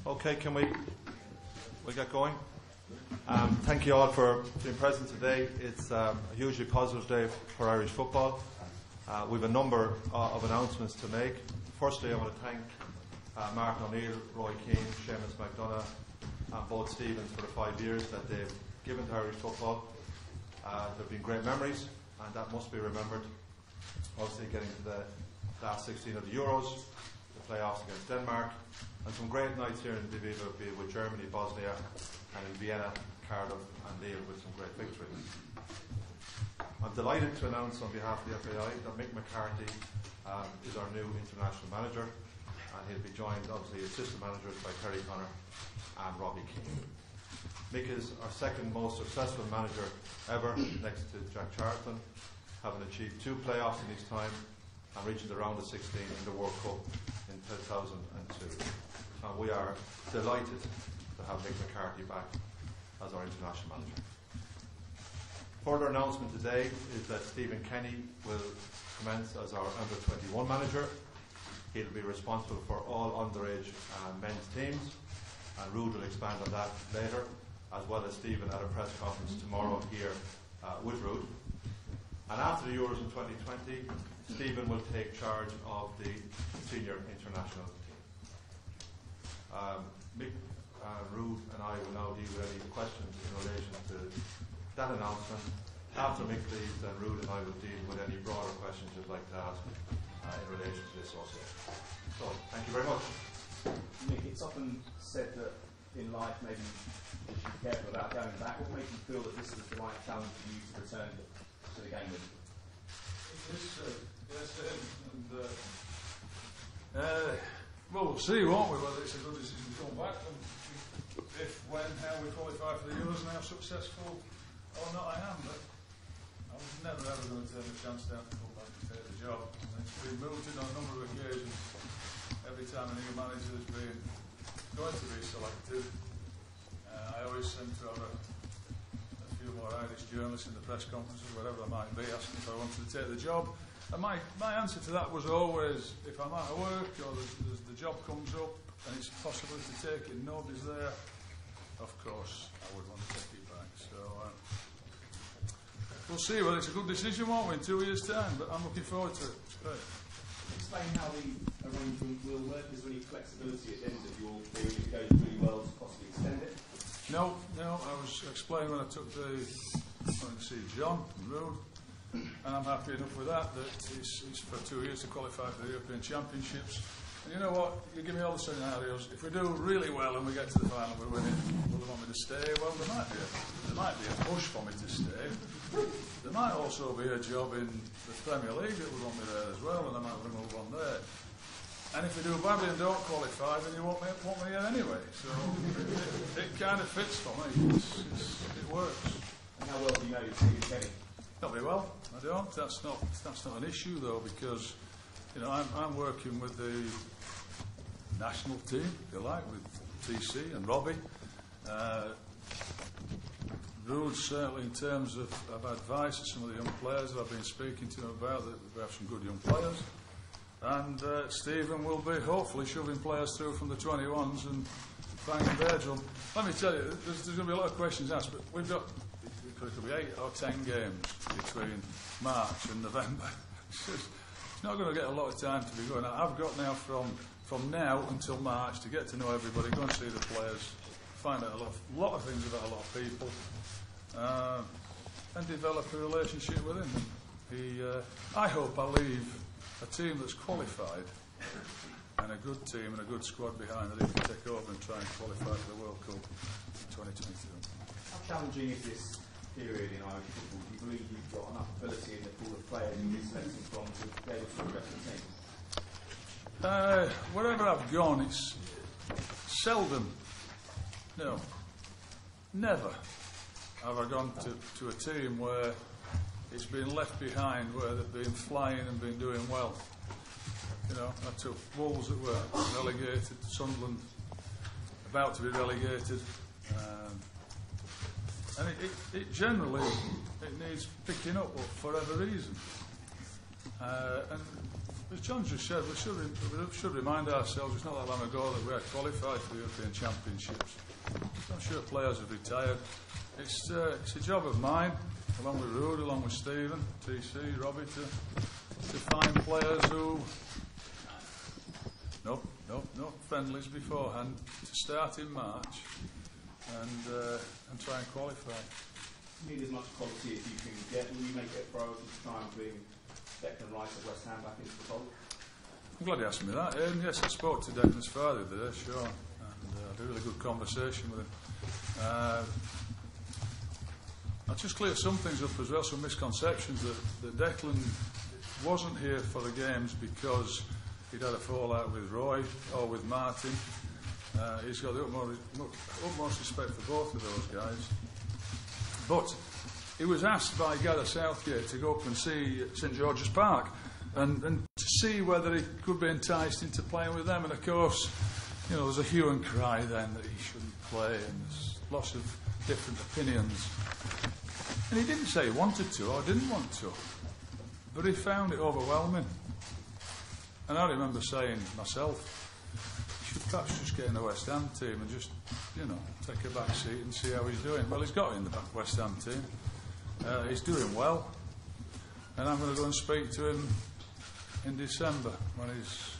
Okay, can we get going? Thank you all for being present today. It's a hugely positive day for Irish football. We have a number of announcements to make. Firstly, I want to thank Mark O'Neill, Roy Keane, Seamus McDonough and both Stevens for the 5 years that they've given to Irish football. There have been great memories and that must be remembered. Obviously getting to the last 16 of the Euros, the playoffs against Denmark, and some great nights here in Diviva, be it with Germany, Bosnia, and in Vienna, Cardiff and Lille with some great victories. I'm delighted to announce on behalf of the FAI that Mick McCarthy is our new international manager, and he'll be joined obviously assistant managers by Terry Connor and Robbie Keane. Mick is our second most successful manager ever, next to Jack Charlton, having achieved 2 playoffs in his time and reaching the round of 16 in the World Cup in 2002. And we are delighted to have Mick McCarthy back as our international manager. Further announcement today is that Stephen Kenny will commence as our under-21 manager. He'll be responsible for all underage men's teams, and Rude will expand on that later, as well as Stephen at a press conference tomorrow here with Rude. And after the Euros in 2020, Stephen will take charge of the senior international team. Mick, Ruth and I will now deal with any questions in relation to that announcement. After Mick leaves, then Ruth and I will deal with any broader questions you'd like to ask in relation to this also. So, thank you very much. Mick, it's often said that in life maybe you should be careful about going back. What makes you feel that this was the right challenge for you to return to the game with? Well, we'll see, won't we, whether it's a good decision to come back, and if, when, how we qualify for the Euros and how successful or not I am. But I was never ever going to turn the chance down to come back and take the job. And it's been mooted on a number of occasions. Every time a new manager has been going to be selected, I always seem to have a few more Irish journalists in the press conferences, whatever they might be, asking if I wanted to take the job. And my answer to that was always, if I'm out of work or the job comes up and it's possible to take it and nobody's there, of course I would want to take it back. So we'll see whether it's a good decision, won't we, in 2 years' time, but I'm looking forward to it. It's great. Explain how the arrangement will work. Is there any flexibility at the end of your period if it goes really well to possibly extend it? No, I was explaining when I took going to see John and Rude, and I'm happy enough with that it's for 2 years to qualify for the European Championships. And you know what, you give me all the scenarios. If we do really well and we get to the final, we win it, will they want me to stay? Well, there might be a push for me to stay. There might also be a job in the Premier League that would want me there as well, and I might want to move on there. And if we do badly and don't qualify, then you won't want me here anyway. So it kind of fits for me. It works. And how well do you know Stephen Kenny? Not very well. I don't. That's not an issue though, because I'm working with the national team, if you like, with TC and Robbie. Rude, certainly in terms of advice to some of the young players that I've been speaking to them about, that we have some good young players. And Stephen will be hopefully shoving players through from the 21s and finding their jump. Let me tell you, there's going to be a lot of questions asked, but we've got, it could be 8 or 10 games between March and November. It's not going to get a lot of time to be going. I've got now from now until March to get to know everybody, go and see the players, find out a lot of things about a lot of people, and develop a relationship with him. I hope I leave a team that's qualified and a good team and a good squad behind that he can take over and try and qualify for the World Cup in 2022. How challenging is this period in Irish football? Do you believe you've got enough ability in the pool of players you'll be selecting from to be able to progress the team? Wherever I've gone, it's seldom, no, never have I gone to a team where it's been left behind, where they've been flying and been doing well. I took Wolves that were relegated, Sunderland about to be relegated, and it generally needs picking up for whatever reason. And As John just said, we should remind ourselves it's not that long ago that we had qualified for the European Championships. I'm sure players have retired. It's a job of mine, along with Rude, along with Stephen, TC, Robbie, to find players who no friendlies beforehand, to start in March and try and qualify. You need as much quality as you can get. Will you make it a priority to try and bring Declan Rice at West Ham back into the fold? I'm glad you asked me that. Yes, I spoke to Declan's father today, sure, and had a really good conversation with him. I'll just clear some things up as well, some misconceptions that Declan wasn't here for the games because he'd had a fallout with Roy or with Martin. He's got the utmost respect for both of those guys. But he was asked by Gareth Southgate to go up and see St George's Park and to see whether he could be enticed into playing with them. And of course, you know, there's a hue and cry then that he shouldn't play, and there's lots of different opinions. And he didn't say he wanted to or didn't want to, but he found it overwhelming. And I remember saying myself, you should perhaps just get in the West Ham team and just, you know, take a back seat and see how he's doing. Well, he's got in the West Ham team. He's doing well. And I'm going to go and speak to him in December when his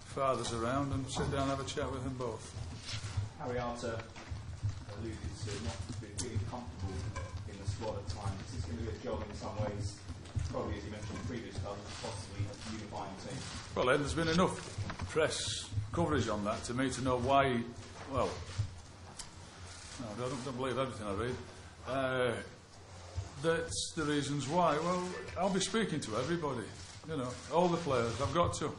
father's around and sit down and have a chat with them both. Harry Arter alluded to not being really comfortable in the squad at times. Is this going to be a job in some ways, probably as you mentioned in previous clubs, possibly unifying the team? Well, Ed, there's been enough press coverage on that to me to know why. Well, no, I don't believe everything I read. That's the reasons why. Well, I'll be speaking to everybody, you know, all the players. I've got to.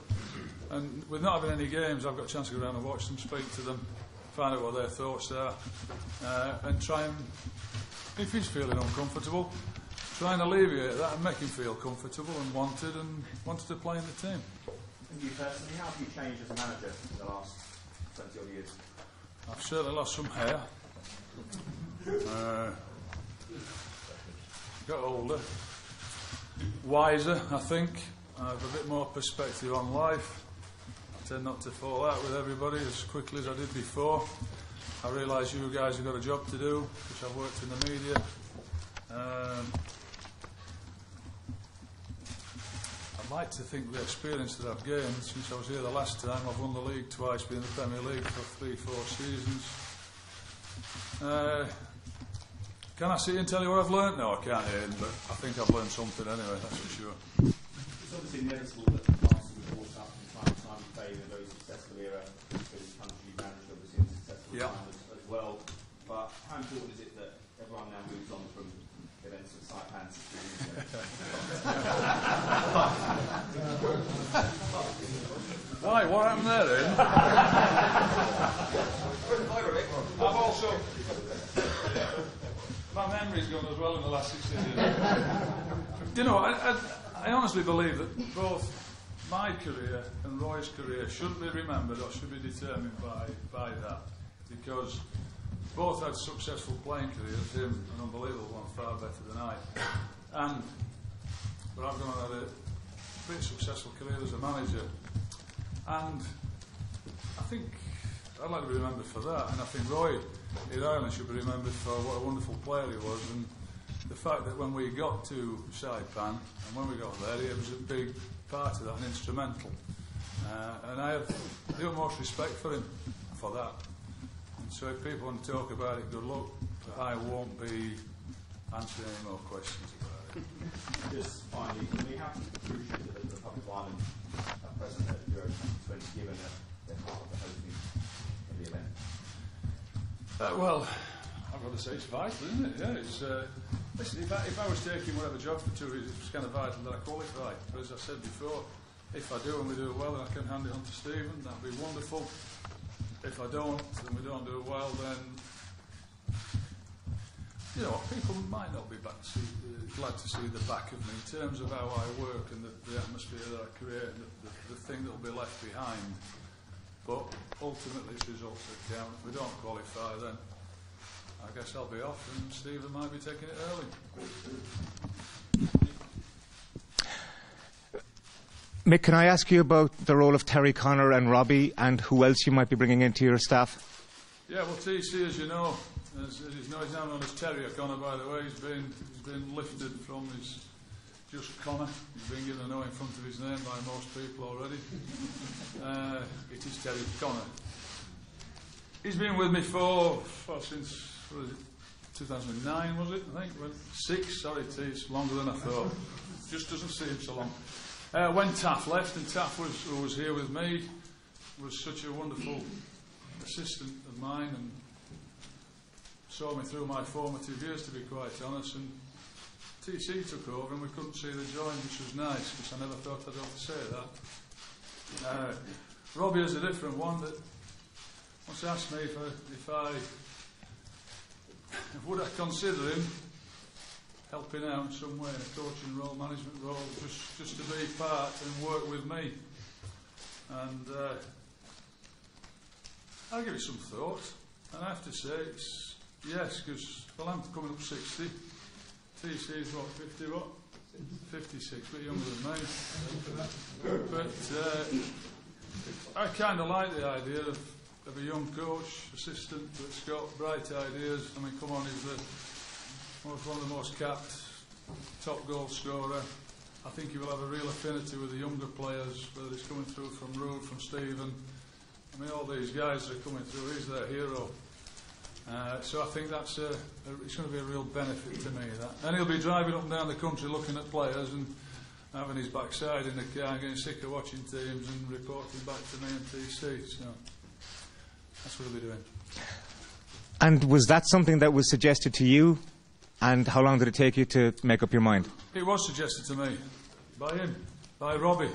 And with not having any games, I've got a chance to go around and watch them, speak to them, find out what their thoughts are, and try and, if he's feeling uncomfortable, try and alleviate that and make him feel comfortable and wanted to play in the team. And you personally, how have you changed as a manager in the last 20 odd years? I've certainly lost some hair. Got older, wiser, I think. I have a bit more perspective on life. I tend not to fall out with everybody as quickly as I did before. I realise you guys have got a job to do, which I've worked in the media. I'd like to think the experience that I've gained since I was here the last time, I've won the league twice, been in the Premier League for 3-4 seasons. Can I sit and tell you what I've learnt? No, I can't hear, but I think I've learned something anyway, that's for sure. It's obviously inevitable that Arsenal was brought up from time to time in favour of a very successful era for the country you managed, obviously, in a successful time as well. But how important is it that everyone now moves on from events of Saipans to Why? What happened there then? I've also... My memory's gone as well in the last 16 years. You know, I honestly believe that both my career and Roy's career should be remembered or should be determined by that, because both had successful playing careers, him an unbelievable one, far better than I. But I've gone and had a pretty successful career as a manager. And I think I'd like to be remembered for that, and I think Roy in Ireland should be remembered for what a wonderful player he was, and the fact that when we got to Saipan and when we got there, he was a big part of that and instrumental. And I have the utmost respect for him for that. And so if people want to talk about it, good luck, but I won't be answering any more questions about it. Just finally, can we have crucial to the Republic of Ireland at present at Euro 2020, given that they're part of the hosting of the event? Well, I've got to say it's vital, isn't it? Yeah, it's, listen, if I was taking whatever job for 2 years, it's kind of vital that I qualify. But as I said before, if I do and we do it well, then I can hand it on to Stephen. That'd be wonderful. If I don't, and we don't do it well, then, you know, people might not be glad to see the back of me in terms of how I work and the atmosphere that I create and the thing that will be left behind. But ultimately it's results that count. If we don't qualify, then I guess I'll be off and Stephen might be taking it early. Mick, can I ask you about the role of Terry Connor and Robbie and who else you might be bringing into your staff? Yeah, well, TC, as you know, as he's now known as Terry Connor, by the way, he's been lifted from his just Connor. He's been given a no in front of his name by most people already. It is Terry Connor. He's been with me since 2009, was it? I think. Sorry, it's longer than I thought. Just doesn't seem so long. When Taff left, and Taff who was here with me, was such a wonderful assistant of mine and saw me through my formative years, to be quite honest. And TC took over, and we couldn't see the join, which was nice, because I never thought I'd have to say that. Robbie is a different one that once asked me if I would I consider him helping out in some way in a coaching role, management role, just to be part and work with me. And I'll give it some thought. And I have to say, it's yes, because, well, I'm coming up 60. TC is what, 50 what? 56, a bit younger than me. But I kind of like the idea of a young coach, assistant that's got bright ideas. I mean, come on, he's one of the most capped, top goal scorer. I think he will have a real affinity with the younger players, whether it's coming through from Rude, from Stephen. I mean, all these guys that are coming through, he's their hero. So I think it's going to be a real benefit to me, that. And he'll be driving up and down the country looking at players and having his backside in the car and getting sick of watching teams and reporting back to me and TC. So that's what he'll be doing. And was that something that was suggested to you? And how long did it take you to make up your mind? It was suggested to me by him, by Robbie.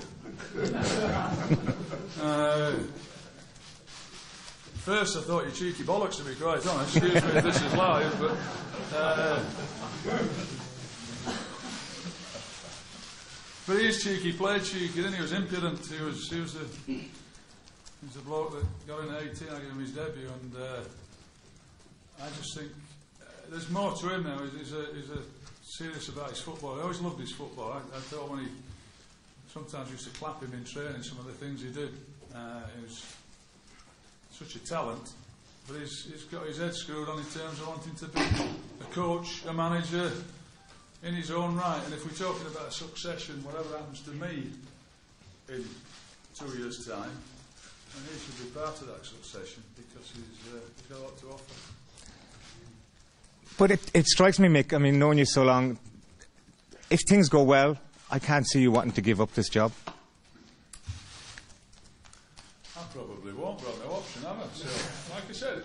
First I thought, you cheeky bollocks, to be quite honest. Excuse me if this is live, but he is cheeky, played cheeky, then he was impudent. He was the bloke that got in at 18, I gave him his debut, and I just think there's more to him now. He's serious about his football. I always loved his football. I thought when he sometimes used to clap him in training, some of the things he did. He was such a talent, but he's got his head screwed on in terms of wanting to be a coach, a manager in his own right. And if we're talking about succession, whatever happens to me in 2 years' time, then he should be part of that succession, because he's got a lot to offer. But it strikes me, Mick, I mean, knowing you so long, if things go well, I can't see you wanting to give up this job. I probably won't, but I've no option, have I? So, like I said,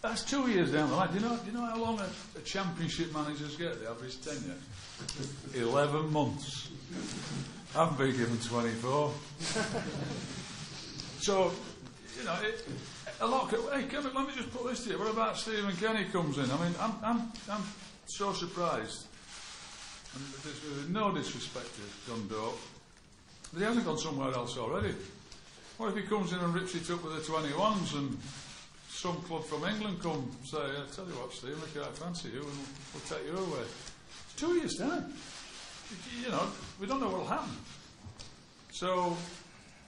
that's 2 years down the line. Do you know how long a championship managers get, the average tenure? 11 months. I haven't been given 24. So, you know, a lot. Hey, let me just put this to you. What about Stephen Kenny comes in? I mean, I'm so surprised. And there's no disrespect to Dundalk, but he hasn't gone somewhere else already. What if he comes in and rips it up with the 21s and some club from England come say, I tell you what, Steve, we can't fancy you and we'll take you away. It's 2 years' time. You know, we don't know what will happen. So,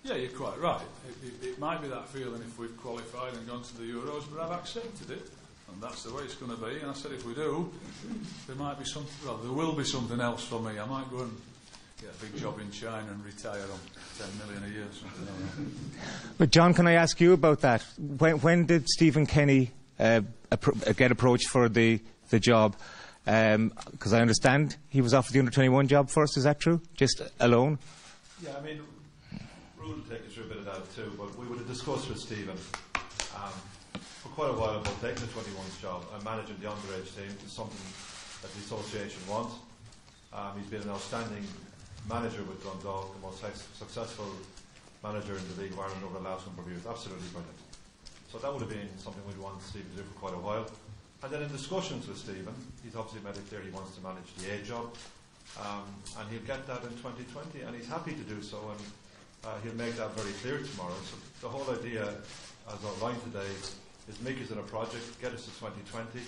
yeah, you're quite right. It might be that feeling if we've qualified and gone to the Euros, but I've accepted it, and that's the way it's going to be. And I said, if we do, there might be something. Well, there will be something else for me. I might go and get a big job in China and retire on 10 million a year, something like that. But John, can I ask you about that? When did Stephen Kenny get approached for the job? Because I understand he was offered the under-21 job first. Is that true? Just alone? Yeah, I mean, Rude will take us through a bit of that too, but we would have discussed with Stephen for quite a while about taking the 21's job and managing the underage team is something that the association wants. He's been an outstanding manager with Dundalk, the most successful manager in the League of Ireland over the last number of years. Absolutely brilliant. So that would have been something we'd want Stephen to do for quite a while. And then in discussions with Stephen, he's obviously made it clear he wants to manage the A job. And he'll get that in 2020, and he's happy to do so, and he'll make that very clear tomorrow. So the whole idea, as outlined today, is Mick is in a project, get us to 2020.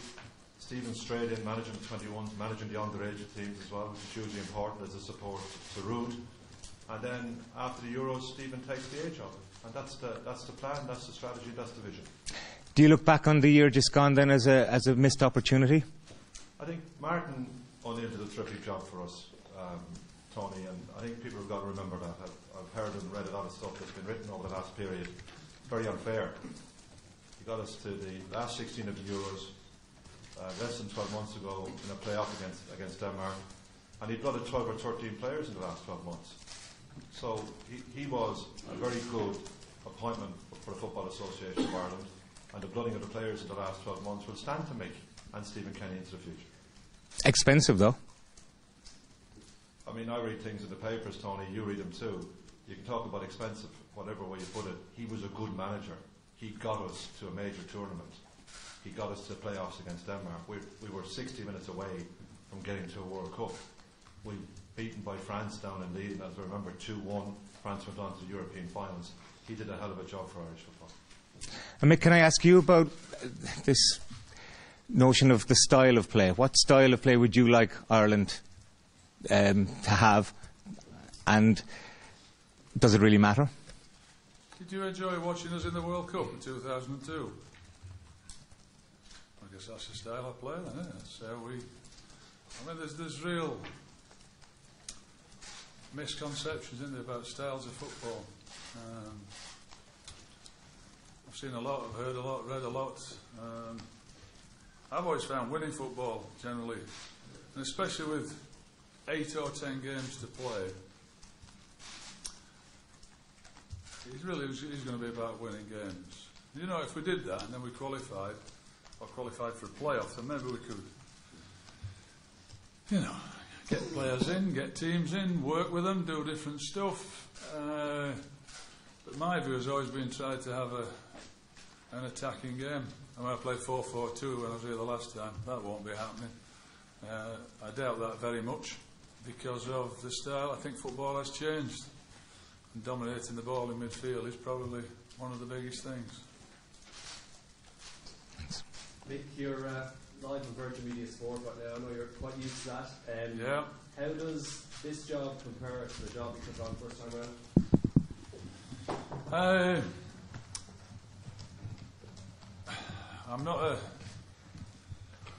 Stephen's straight in managing the 21s, managing the underage teams as well, which is hugely important as a support to Rude. And then after the Euros, Stephen takes the A job. And that's the plan, that's the strategy, that's the vision. Do you look back on the year just gone then as a missed opportunity? I think Martin O'Neill did a terrific job for us, Tony, and I think people have got to remember that. I've heard and read a lot of stuff that's been written over the last period. Very unfair. He got us to the last 16 of the Euros, less than 12 months ago in a playoff against Denmark, and he'd got 12 or 13 players in the last 12 months. So he was a very good appointment for the Football Association of Ireland, and the blooding of the players in the last 12 months will stand to Mick and Stephen Kenny into the future. Expensive, though. I mean, I read things in the papers, Tony, you read them too. You can talk about expensive, whatever way you put it. He was a good manager. He got us to a major tournament. He got us to playoffs against Denmark. We were 60 minutes away from getting to a World Cup. We beaten by France down in Lille, as I remember, 2-1. France went on to the European finals. He did a hell of a job for Irish football. And Mick, can I ask you about this notion of the style of play? What style of play would you like Ireland to have, and does it really matter? Did you enjoy watching us in the World Cup in 2002? I guess that's the style of play then, isn't it? That's how we... I mean, there's real misconceptions, isn't there, about styles of football. I've seen a lot, I've heard a lot, read a lot. I've always found winning football, generally, and especially with 8 or 10 games to play, it's going to be about winning games. You know, if we did that and then we qualified for a playoff, then maybe we could, you know, get players in, get teams in, work with them, do different stuff. But my view has always been try to have an attacking game. I mean, I played 4-4-2 when I was here the last time. That won't be happening. I doubt that very much because of the style. I think football has changed. And dominating the ball in midfield is probably one of the biggest things. Mick, you're live on Virgin Media Sport right now. I know you're quite used to that. Yeah. How does this job compare to the job you took on first time around? I'm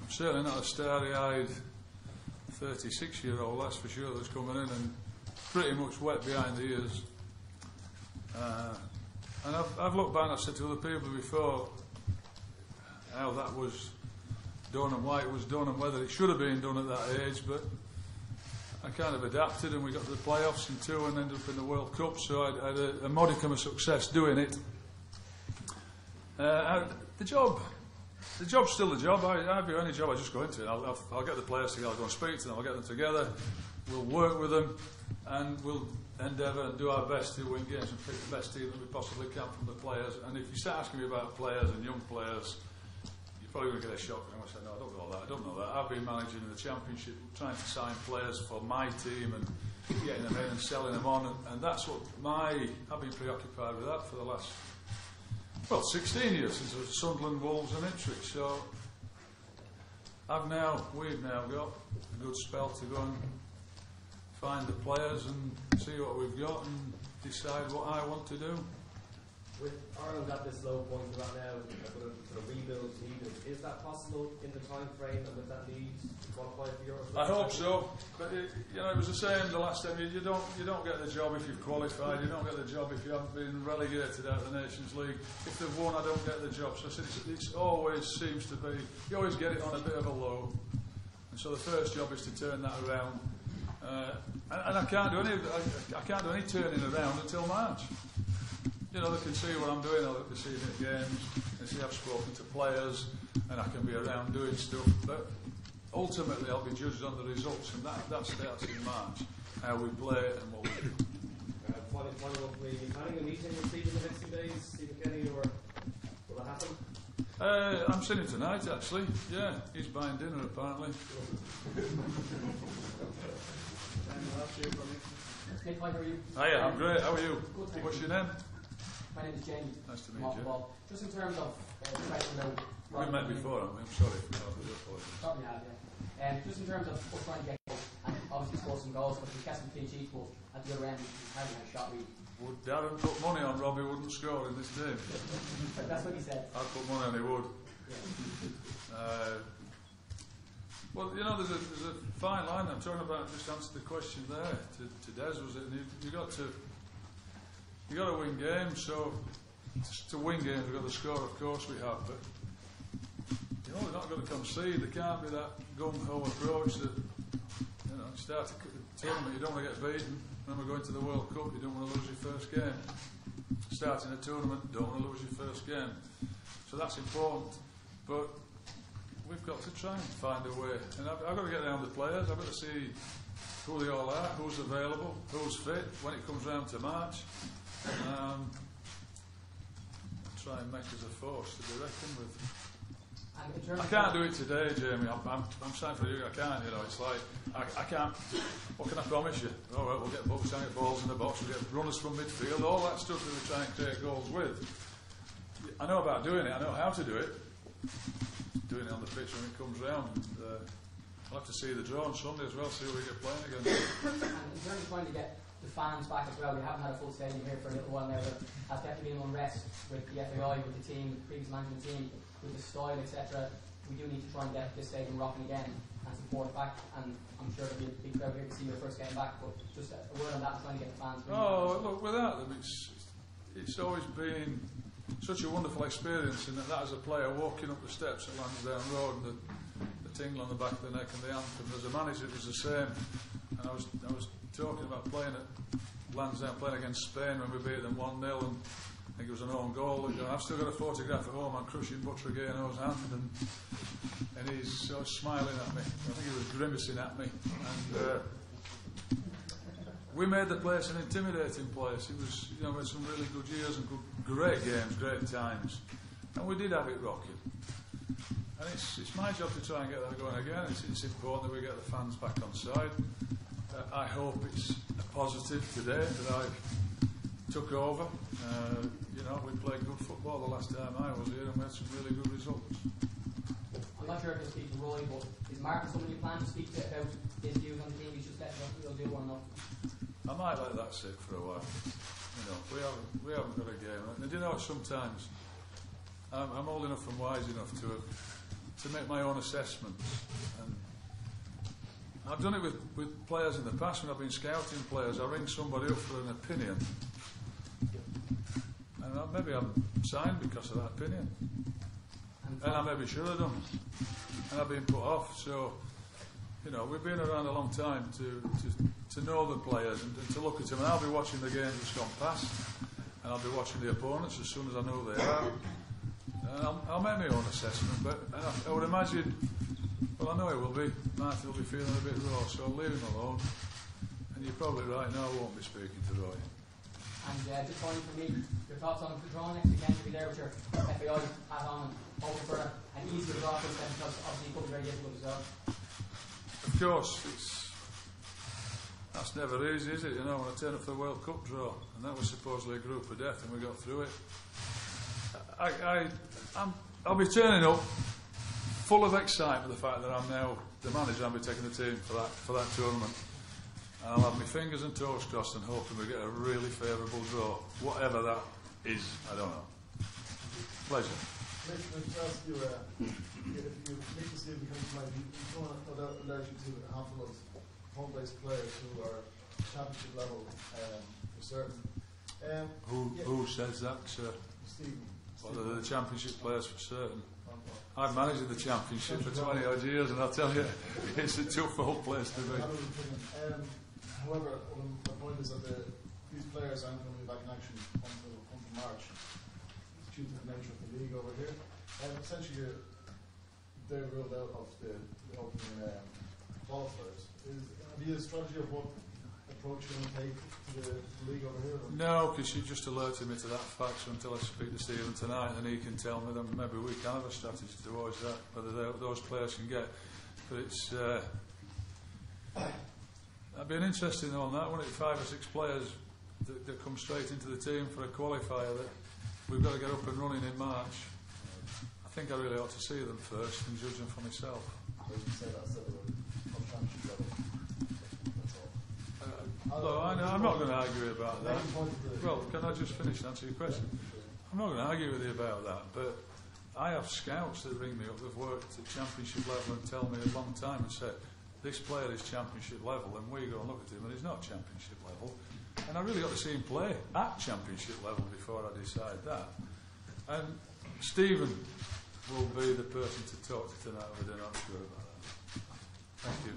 certainly not a starry-eyed 36-year-old, that's for sure, that's coming in and pretty much wet behind the ears. And I've looked back and I've said to other people before how that was done and why it was done and whether it should have been done at that age, but I kind of adapted and we got to the playoffs in 2 and ended up in the World Cup, so I had a modicum of success doing it. The job's still the job. I'd be any job I just go into. I'll get the players together, I'll go and speak to them, I'll get them together, we'll work with them, and we'll endeavour and do our best to win games and pick the best team that we possibly can from the players. And if you start asking me about players and young players, you're probably going to get a shock. And I say, no, I don't know that. I don't know that. I've been managing in the Championship, trying to sign players for my team and getting them in and selling them on, and that's what I've been preoccupied with that for the last 16 years since I was at Sunderland, Wolves and Ipswich. So we've now got a good spell to go and find the players and see what we've got and decide what I want to do. With Ireland at this low point right now, for a rebuild needed, is that possible in the time frame and with that need to qualify for Europe? I hope so, but it was the same the last time. You don't get the job if you've qualified. You don't get the job if you haven't been relegated out of the Nations League. If they've won, I don't get the job. So it always seems to be you always get it on a bit of a low, and so the first job is to turn that around. And I can't do any turning around until March. You know, they can see what I'm doing, I'll look to see the games, and see I've spoken to players, and I can be around doing stuff. But ultimately, I'll be judged on the results, and that starts in March, how we play and what we do. Final up, are you planning a meeting with Stephen in the next few days, Stephen Kenny, or will that happen? I'm seeing him tonight, actually. Yeah, he's buying dinner, apparently. Nick, how are you? Hiya, I'm great. How are you? Good, thank What's you. your name? My name is James. Nice to meet you. Just in terms of We met before, I'm sorry. probably have, yeah. Just in terms of us trying to get obviously scored some goals, but he kept some clean sheets, but at the other end, he hardly had a shot really. Would Darren put money on Robbie wouldn't score in this team? That's what he said. I'd put money on he would. Yeah. Well, you know, there's a fine line. I'm talking about, just answered the question there to Des, was it? You got to win games. So to win games, we've got to score. Of course, we have. But you know, we're not going to concede. There can't be that gung-ho approach that start a tournament. You don't want to get beaten. When we're going to the World Cup, you don't want to lose your first game. Starting a tournament, don't want to lose your first game. So that's important. But we've got to try and find a way. And I've got to get around the players. I've got to see who they all are, who's available, who's fit when it comes round to March. Try and make us a force to be reckoned with. I can't do it today, Jamie. I'm saying for you, I can't. You know, it's like I can't. What can I promise you? All right, we'll get books, get balls in the box, we'll get runners from midfield, all that stuff that we try and create goals with. I know about doing it. I know how to do it. Doing it on the pitch when it comes round. I'll have to see the draw on Sunday as well. See who we get playing again. And in terms of trying to get the fans back as well, we haven't had a full stadium here for a little while now. But has definitely been unrest with the FAI, with the team, the previous management team, with the style, etc. We do need to try and get this stadium rocking again and support it back. And I'm sure there'll be a big crowd here to see your first game back. But just a word on that, trying to get the fans. Look, without them, it's always been such a wonderful experience. In that as a player, walking up the steps at Lansdowne Road and the tingle on the back of the neck and the anthem. As a manager, it was the same. And I was talking about playing at Lansdowne, playing against Spain when we beat them 1-0, and I think it was an own goal. I've still got a photograph at home. I'm crushing Butteragaino's hand, and he's sort of smiling at me. I think he was grimacing at me. And we made the place an intimidating place. It was, we had some really good years and great games, great times, and we did have it rocking. And it's my job to try and get that going again. It's important that we get the fans back on side. I hope it's a positive today that I took over. We played good football the last time I was here, and we had some really good results. I'm not sure if you'll speak to Roy, but is Martin somebody you plan to speak to about his views on the team? He's just let you'll do one enough. I might let that sit for a while. We haven't got a game. And you know, sometimes I'm old enough and wise enough to make my own assessments. And I've done it with players in the past when I've been scouting players. I ring somebody up for an opinion, and maybe I'm signed because of that opinion, and I maybe should have done, and I've been put off. So, we've been around a long time to know the players and to look at them. And I'll be watching the games that's gone past, and I'll be watching the opponents as soon as I know who they are. And I'll make my own assessment, but I would imagine, well, I know it will be, Martin will be feeling a bit raw, so I'll leave him alone. And you're probably right, no, I won't be speaking to Roy. And just finally for me, your thoughts on the draw next weekend to be there with your FAI hat on and hoping for an easier draw this time, because obviously it could be very difficult as well. Of course, that's never easy, is it? When I turned up for the World Cup draw, and that was supposedly a group of death, and we got through it. I'll be turning up full of excitement, the fact that I'm now the manager. I'll be taking the team for that tournament, and I'll have my fingers and toes crossed and hoping we get a really favourable draw, whatever that is. I don't know. Pleasure. Let me ask you, if you make the statement come to mind, you don't have allergic to a handful of home-based players who are championship level for certain. Who says that, sir? Stephen. Well, the championship players for certain. I've managed the championship for 20 odd years, and I'll tell you, it's a tough old place to be. However, my point is that these players aren't going to be back in action until March, due to the nature of the league over here. Essentially, they're ruled out of the opening qualifiers. Have you a strategy of what approach you're going to take to the league over here? No, because you just alerted me to that fact. So until I speak to Stephen tonight, and he can tell me, then maybe we can have a strategy towards that, whether those players can get. But it's that'd be an interesting one. That wouldn't it? 5 or 6 players that come straight into the team for a qualifier that we've got to get up and running in March. I think I really ought to see them first and judge them for myself. Look, I'm not going to argue about that. Well, can I just finish and answer your question? I'm not going to argue with you about that, but I have scouts that ring me up that've worked at championship level and tell me a long time and say, this player is championship level, and we go and look at him and he's not championship level. And I really got to see him play at championship level before I decide that. And Stephen will be the person to talk to tonight, we're not sure about that. Thank you.